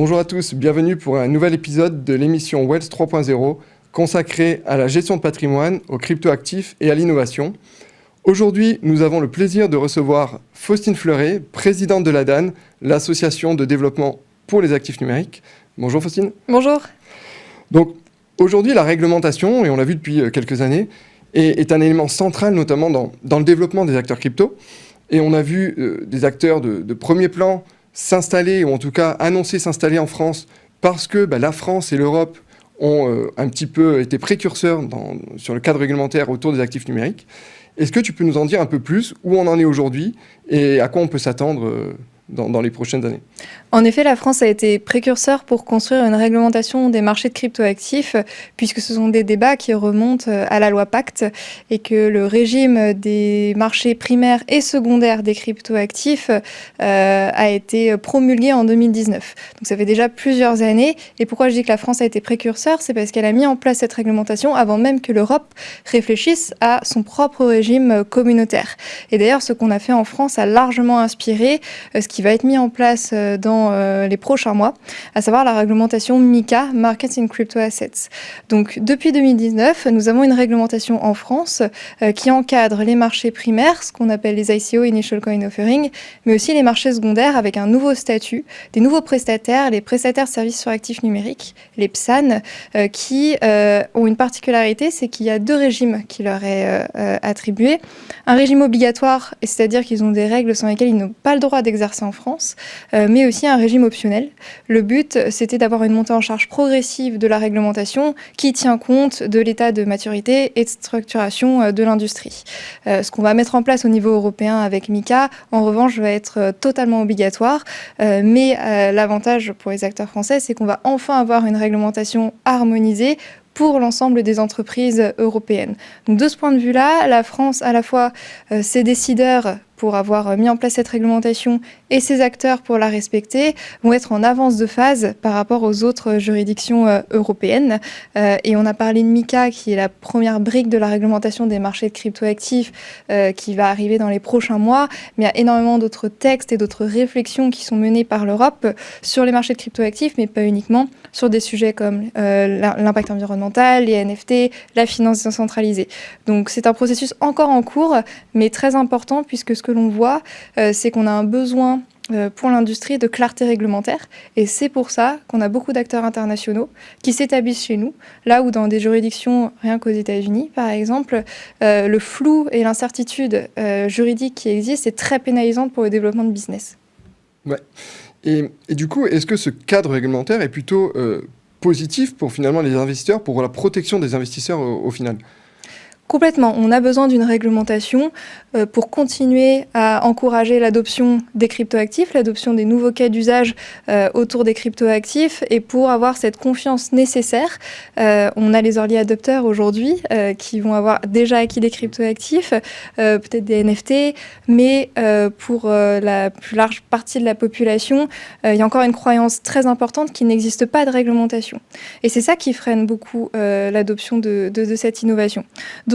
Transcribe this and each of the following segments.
Bonjour à tous, bienvenue pour un nouvel épisode de l'émission Wealth 3.0 consacrée à la gestion de patrimoine, aux cryptoactifs et à l'innovation. Aujourd'hui, nous avons le plaisir de recevoir Faustine Fleuret, présidente de l'ADAN, l'association de développement pour les actifs numériques. Bonjour Faustine. Bonjour. Donc aujourd'hui, la réglementation, et on l'a vu depuis quelques années, est un élément central notamment dans le développement des acteurs crypto. Et on a vu des acteurs de premier plan s'installer, ou en tout cas annoncer s'installer en France, parce que la France et l'Europe ont un petit peu été précurseurs sur le cadre réglementaire autour des actifs numériques. Est-ce que tu peux nous en dire un peu plus, où on en est aujourd'hui et à quoi on peut s'attendre dans les prochaines années? En effet, la France a été précurseur pour construire une réglementation des marchés de cryptoactifs, puisque ce sont des débats qui remontent à la loi Pacte et que le régime des marchés primaires et secondaires des cryptoactifs a été promulgué en 2019. Donc ça fait déjà plusieurs années. Et pourquoi je dis que la France a été précurseur, c'est parce qu'elle a mis en place cette réglementation avant même que l'Europe réfléchisse à son propre régime communautaire. Et d'ailleurs, ce qu'on a fait en France a largement inspiré ce qui va être mis en place dans les prochains mois, à savoir la réglementation MiCA, Markets in Crypto Assets. Donc depuis 2019, nous avons une réglementation en France qui encadre les marchés primaires, ce qu'on appelle les ICO, Initial Coin Offering, mais aussi les marchés secondaires avec un nouveau statut, des nouveaux prestataires, les prestataires services sur actifs numériques, les PSAN, qui ont une particularité, c'est qu'il y a deux régimes qui leur est attribué. Un régime obligatoire, c'est-à-dire qu'ils ont des règles sans lesquelles ils n'ont pas le droit d'exercer en France, mais aussi un régime optionnel. Le but, c'était d'avoir une montée en charge progressive de la réglementation qui tient compte de l'état de maturité et de structuration de l'industrie. Ce qu'on va mettre en place au niveau européen avec MiCA, en revanche, va être totalement obligatoire, mais l'avantage pour les acteurs français, c'est qu'on va enfin avoir une réglementation harmonisée pour l'ensemble des entreprises européennes. Donc de ce point de vue-là, la France, à la fois ses décideurs pour avoir mis en place cette réglementation et ses acteurs pour la respecter, vont être en avance de phase par rapport aux autres juridictions européennes. Et on a parlé de MiCA, qui est la première brique de la réglementation des marchés de cryptoactifs, qui va arriver dans les prochains mois. Mais il y a énormément d'autres textes et d'autres réflexions qui sont menées par l'Europe sur les marchés de cryptoactifs, mais pas uniquement, sur des sujets comme l'impact environnemental, les NFT, la finance décentralisée. Donc c'est un processus encore en cours, mais très important, puisque ce que l'on voit, c'est qu'on a un besoin pour l'industrie de clarté réglementaire. Et c'est pour ça qu'on a beaucoup d'acteurs internationaux qui s'établissent chez nous, là où dans des juridictions, rien qu'aux États-Unis, par exemple, le flou et l'incertitude juridique qui existent est très pénalisante pour le développement de business. Ouais. Et du coup, est-ce que ce cadre réglementaire est plutôt positif pour finalement les investisseurs, pour la protection des investisseurs au final? Complètement. On a besoin d'une réglementation pour continuer à encourager l'adoption des cryptoactifs, l'adoption des nouveaux cas d'usage autour des cryptoactifs et pour avoir cette confiance nécessaire. On a les early adopters aujourd'hui qui vont avoir déjà acquis des cryptoactifs, peut-être des NFT, mais pour la plus large partie de la population, il y a encore une croyance très importante qu'il n'existe pas de réglementation. Et c'est ça qui freine beaucoup l'adoption de cette innovation.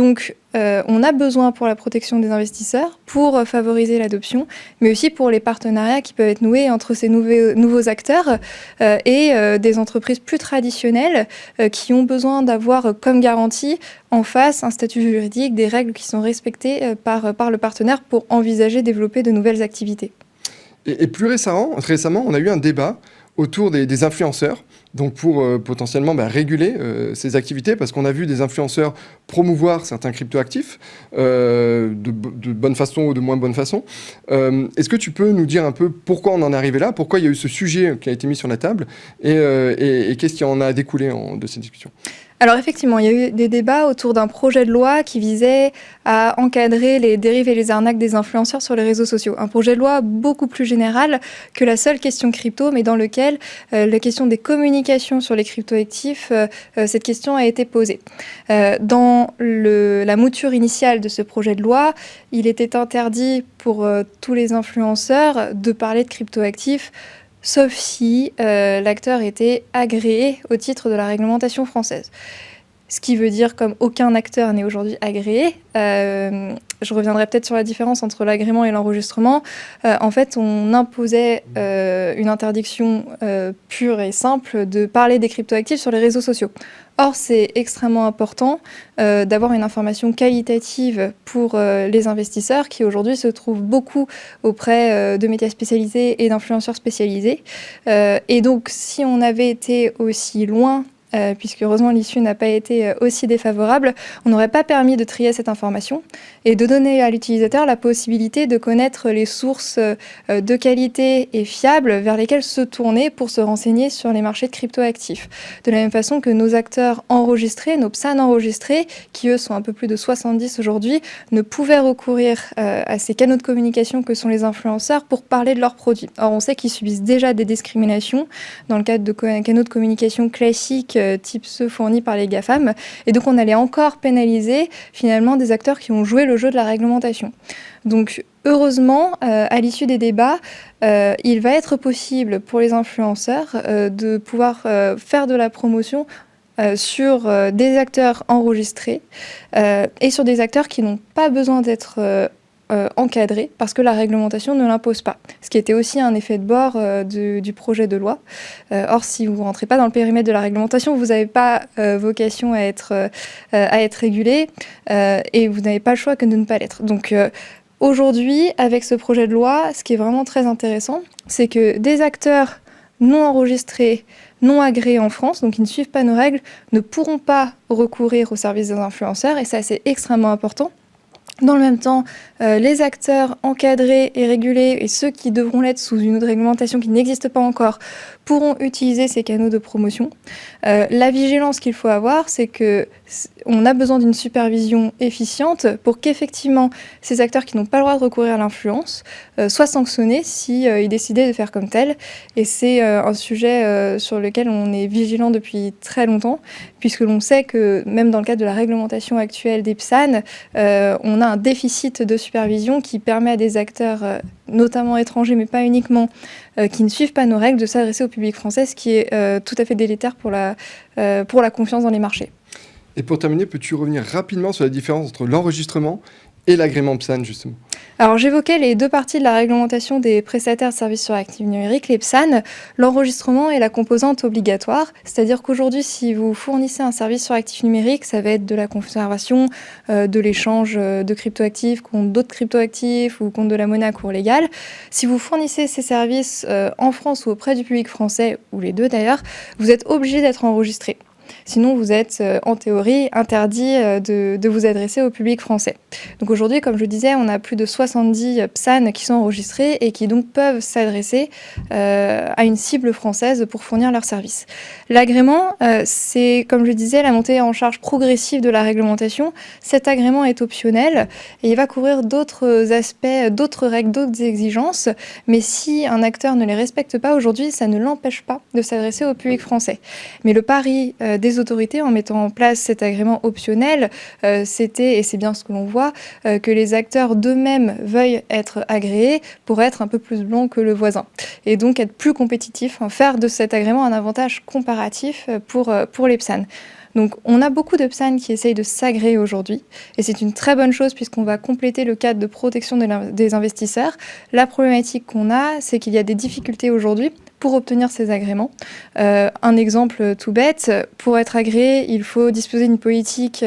Donc, on a besoin pour la protection des investisseurs, pour favoriser l'adoption, mais aussi pour les partenariats qui peuvent être noués entre ces nouveaux acteurs et des entreprises plus traditionnelles qui ont besoin d'avoir comme garantie en face un statut juridique, des règles qui sont respectées par le partenaire pour envisager développer de nouvelles activités. Et plus récemment, on a eu un débat autour des influenceurs, donc pour potentiellement réguler ces activités, parce qu'on a vu des influenceurs promouvoir certains cryptoactifs de bonne façon ou de moins bonne façon. Est-ce que tu peux nous dire un peu pourquoi on en est arrivé là, pourquoi il y a eu ce sujet qui a été mis sur la table, et qu'est-ce qui en a découlé de ces discussions ? Alors effectivement, il y a eu des débats autour d'un projet de loi qui visait à encadrer les dérives et les arnaques des influenceurs sur les réseaux sociaux. Un projet de loi beaucoup plus général que la seule question crypto, mais dans lequel la question des communications sur les cryptoactifs, cette question a été posée. Dans la mouture initiale de ce projet de loi, il était interdit pour tous les influenceurs de parler de cryptoactifs, sauf si l'acteur était agréé au titre de la réglementation française. ce qui veut dire comme aucun acteur n'est aujourd'hui agréé. Je reviendrai peut-être sur la différence entre l'agrément et l'enregistrement. En fait, on imposait une interdiction pure et simple de parler des cryptoactifs sur les réseaux sociaux. Or, c'est extrêmement important d'avoir une information qualitative pour les investisseurs qui aujourd'hui se trouvent beaucoup auprès de médias spécialisés et d'influenceurs spécialisés. Et donc, si on avait été aussi loin, puisque heureusement l'issue n'a pas été aussi défavorable, on n'aurait pas permis de trier cette information et de donner à l'utilisateur la possibilité de connaître les sources de qualité et fiables vers lesquelles se tourner pour se renseigner sur les marchés de cryptoactifs. De la même façon que nos acteurs enregistrés, nos PSAN enregistrés, qui eux sont un peu plus de 70 aujourd'hui, ne pouvaient recourir à ces canaux de communication que sont les influenceurs pour parler de leurs produits. Or, on sait qu'ils subissent déjà des discriminations dans le cadre de canaux de communication classiques type ceux fournis par les GAFAM. Et donc, on allait encore pénaliser finalement des acteurs qui ont joué le jeu de la réglementation. Donc, heureusement, à l'issue des débats, il va être possible pour les influenceurs de pouvoir faire de la promotion sur des acteurs enregistrés et sur des acteurs qui n'ont pas besoin d'être encadré parce que la réglementation ne l'impose pas. Ce qui était aussi un effet de bord du projet de loi. Or, si vous ne rentrez pas dans le périmètre de la réglementation, vous n'avez pas vocation à être régulé et vous n'avez pas le choix que de ne pas l'être. Donc, aujourd'hui, avec ce projet de loi, ce qui est vraiment très intéressant, c'est que des acteurs non enregistrés, non agréés en France, donc qui ne suivent pas nos règles, ne pourront pas recourir au service des influenceurs, et ça, c'est extrêmement important. Dans le même temps, les acteurs encadrés et régulés et ceux qui devront l'être sous une autre réglementation qui n'existe pas encore pourront utiliser ces canaux de promotion. La vigilance qu'il faut avoir, c'est qu'on a besoin d'une supervision efficiente pour qu'effectivement ces acteurs qui n'ont pas le droit de recourir à l'influence soient sanctionnés s'ils décidaient de faire comme tel. Et c'est un sujet sur lequel on est vigilant depuis très longtemps, puisque l'on sait que même dans le cadre de la réglementation actuelle des PSAN, on a un déficit de supervision qui permet à des acteurs, notamment étrangers, mais pas uniquement, qui ne suivent pas nos règles, de s'adresser au public français, ce qui est tout à fait délétère pour la confiance dans les marchés. Et pour terminer, peux-tu revenir rapidement sur la différence entre l'enregistrement et l'agrément PSAN, justement? Alors, j'évoquais les deux parties de la réglementation des prestataires de services sur actifs numériques, les PSAN, l'enregistrement et la composante obligatoire. C'est-à-dire qu'aujourd'hui, si vous fournissez un service sur actifs numériques, ça va être de la conservation, de l'échange de cryptoactifs contre d'autres cryptoactifs ou contre de la monnaie à cours légal. Si vous fournissez ces services en France ou auprès du public français, ou les deux d'ailleurs, vous êtes obligé d'être enregistré. Sinon, vous êtes en théorie interdit de vous adresser au public français. Donc aujourd'hui, comme je disais, on a plus de 70 PSAN qui sont enregistrés et qui donc peuvent s'adresser à une cible française pour fournir leurs services. L'agrément, c'est, comme je disais, la montée en charge progressive de la réglementation. Cet agrément est optionnel et il va couvrir d'autres aspects, d'autres règles, d'autres exigences. Mais si un acteur ne les respecte pas aujourd'hui, ça ne l'empêche pas de s'adresser au public français. Mais le pari des autorités en mettant en place cet agrément optionnel, c'était, et c'est bien ce que l'on voit, que les acteurs d'eux-mêmes veuillent être agréés pour être un peu plus blancs que le voisin. Et donc être plus compétitifs, faire de cet agrément un avantage comparatif pour les PSAN. Donc on a beaucoup de PSAN qui essayent de s'agréer aujourd'hui et c'est une très bonne chose puisqu'on va compléter le cadre de protection des investisseurs. La problématique qu'on a, c'est qu'il y a des difficultés aujourd'hui pour obtenir ces agréments. Un exemple tout bête, pour être agréé, il faut disposer d'une politique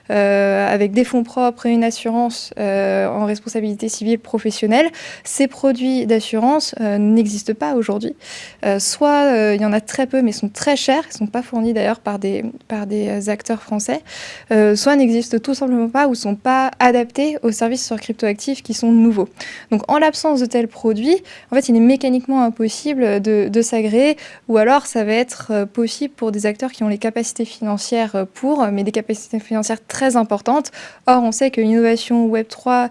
avec des fonds propres et une assurance en responsabilité civile professionnelle. Ces produits d'assurance n'existent pas aujourd'hui. Soit il y en a très peu mais sont très chers, ils ne sont pas fournis d'ailleurs par des acteurs français, soit n'existent tout simplement pas ou ne sont pas adaptés aux services sur cryptoactifs qui sont nouveaux. Donc en l'absence de tels produits, en fait il est mécaniquement impossible de s'agréer, ou alors ça va être possible pour des acteurs qui ont les capacités financières mais des capacités financières très importantes. Or, on sait que l'innovation Web3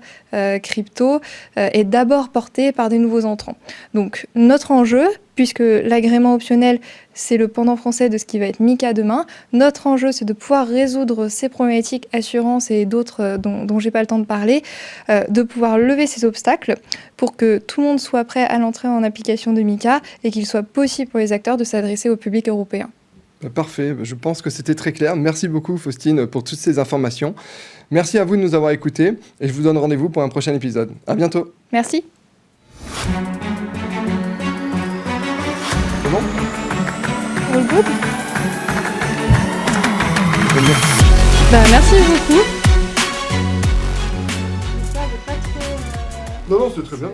crypto est d'abord portée par des nouveaux entrants. Donc, notre enjeu, puisque l'agrément optionnel, c'est le pendant français de ce qui va être MiCA demain, notre enjeu, c'est de pouvoir résoudre ces problématiques assurance et d'autres dont j'ai pas le temps de parler, de pouvoir lever ces obstacles pour que tout le monde soit prêt à l'entrée en application de MiCA et qu'il soit possible pour les acteurs de s'adresser au public européen. Parfait, je pense que c'était très clair. Merci beaucoup Faustine pour toutes ces informations. Merci à vous de nous avoir écoutés et je vous donne rendez-vous pour un prochain épisode. À bientôt. Merci. C'est bon? All good? Merci. Merci beaucoup. Non, c'est très bien.